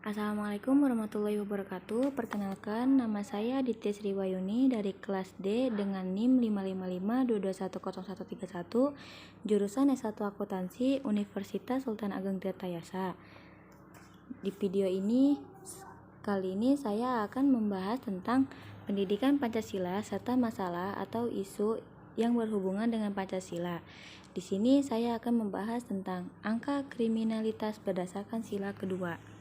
Assalamualaikum warahmatullahi wabarakatuh. Perkenalkan, nama saya Aditya Sriwayuni dari kelas D dengan NIM 55522101131, jurusan S1 Akuntansi Universitas Sultan Ageng Tirtayasa. Di video ini kali ini saya akan membahas tentang pendidikan Pancasila serta masalah atau isu yang berhubungan dengan Pancasila. Di sini saya akan membahas tentang angka kriminalitas berdasarkan sila kedua.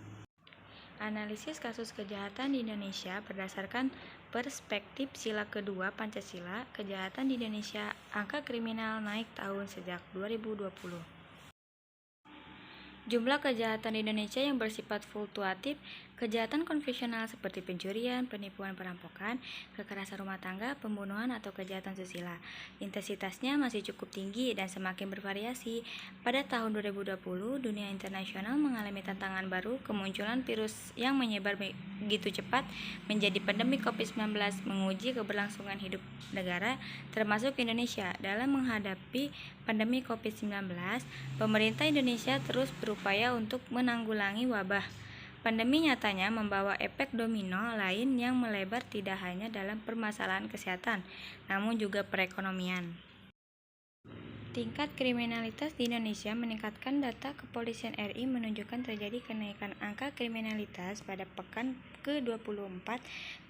Analisis kasus kejahatan di Indonesia berdasarkan perspektif sila kedua Pancasila. Kejahatan di Indonesia, angka kriminal naik tahun sejak 2020. Jumlah kejahatan di Indonesia yang bersifat fluktuatif, kejahatan konvensional seperti pencurian, penipuan, perampokan, kekerasan rumah tangga, pembunuhan, atau kejahatan susila. Intensitasnya masih cukup tinggi dan semakin bervariasi. Pada tahun 2020, dunia internasional mengalami tantangan baru, kemunculan virus yang menyebar begitu cepat menjadi pandemi COVID-19 menguji keberlangsungan hidup negara, termasuk Indonesia. Dalam menghadapi pandemi COVID-19, pemerintah Indonesia terus berupaya untuk menanggulangi wabah. Pandemi nyatanya membawa efek domino lain yang melebar tidak hanya dalam permasalahan kesehatan, namun juga perekonomian. Tingkat kriminalitas di Indonesia meningkatkan. Data Kepolisian RI menunjukkan terjadi kenaikan angka kriminalitas pada pekan ke-24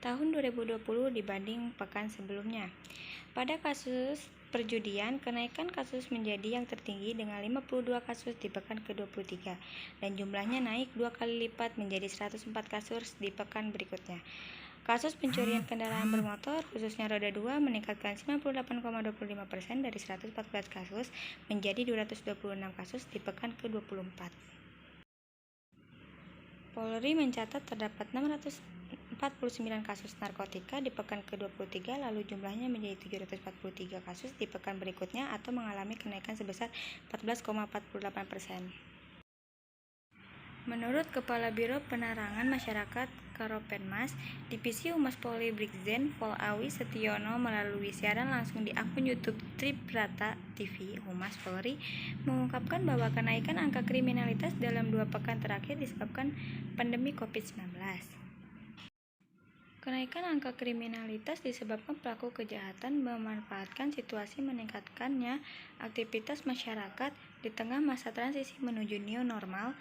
tahun 2020 dibanding pekan sebelumnya. Pada kasus perjudian, kenaikan kasus menjadi yang tertinggi dengan 52 kasus di pekan ke-23 dan jumlahnya naik 2 kali lipat menjadi 104 kasus di pekan berikutnya. Kasus pencurian kendaraan bermotor, khususnya roda 2, meningkatkan 98,25% dari 114 kasus menjadi 226 kasus di pekan ke-24. Polri mencatat terdapat 649 kasus narkotika di pekan ke-23, lalu jumlahnya menjadi 743 kasus di pekan berikutnya atau mengalami kenaikan sebesar 14,48%. Menurut Kepala Biro Penerangan Masyarakat Karopenmas, Divisi Humas Polri Brigjen Pol Awi Setiono melalui siaran langsung di akun YouTube Tribrata TV Humas Polri mengungkapkan bahwa kenaikan angka kriminalitas dalam 2 pekan terakhir disebabkan pandemi COVID-19. Kenaikan angka kriminalitas disebabkan pelaku kejahatan memanfaatkan situasi meningkatkannya aktivitas masyarakat di tengah masa transisi menuju new normal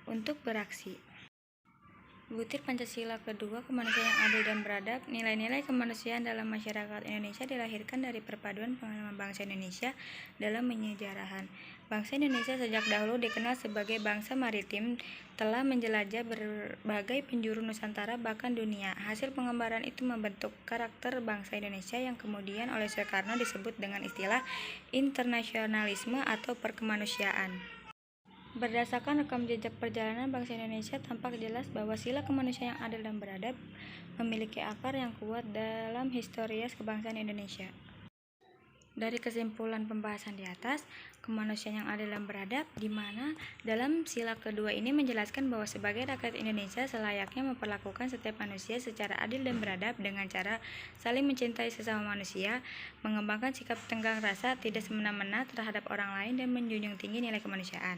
untuk beraksi. Butir Pancasila kedua, kemanusiaan yang adil dan beradab. Nilai-nilai kemanusiaan dalam masyarakat Indonesia dilahirkan dari perpaduan pengalaman bangsa Indonesia dalam penyejarahan. Bangsa Indonesia sejak dahulu dikenal sebagai bangsa maritim, telah menjelajah berbagai penjuru Nusantara bahkan dunia. Hasil pengembaraan itu membentuk karakter bangsa Indonesia yang kemudian oleh Soekarno disebut dengan istilah internasionalisme atau perkemanusiaan. Berdasarkan rekam jejak perjalanan bangsa Indonesia, tampak jelas bahwa sila kemanusiaan yang adil dan beradab memiliki akar yang kuat dalam historias kebangsaan Indonesia. Dari kesimpulan pembahasan di atas, kemanusiaan yang adil dan beradab, di mana dalam sila kedua ini menjelaskan bahwa sebagai rakyat Indonesia selayaknya memperlakukan setiap manusia secara adil dan beradab dengan cara saling mencintai sesama manusia, mengembangkan sikap tenggang rasa, tidak semena-mena terhadap orang lain, dan menjunjung tinggi nilai kemanusiaan.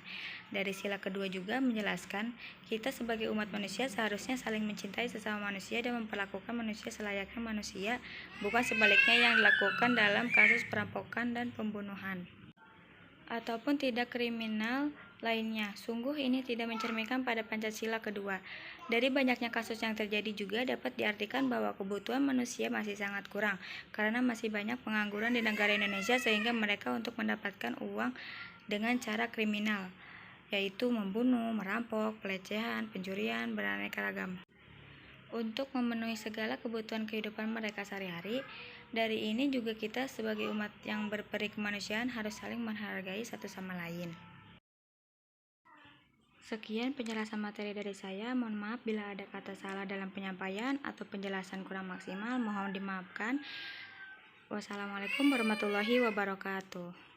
Dari sila kedua juga menjelaskan kita sebagai umat manusia seharusnya saling mencintai sesama manusia dan memperlakukan manusia selayaknya manusia, bukan sebaliknya yang dilakukan dalam kasus perampokan dan pembunuhan ataupun tidak kriminal lainnya. Sungguh ini tidak mencerminkan pada Pancasila kedua. Dari banyaknya kasus yang terjadi juga dapat diartikan bahwa kebutuhan manusia masih sangat kurang karena masih banyak pengangguran di negara Indonesia sehingga mereka untuk mendapatkan uang dengan cara kriminal, yaitu membunuh, merampok, pelecehan, pencurian, beraneka ragam untuk memenuhi segala kebutuhan kehidupan mereka sehari-hari. Dari ini juga kita sebagai umat yang berperi kemanusiaan harus saling menghargai satu sama lain. Sekian penjelasan materi dari saya. Mohon maaf bila ada kata salah dalam penyampaian atau penjelasan kurang maksimal, mohon dimaafkan. Wassalamualaikum warahmatullahi wabarakatuh.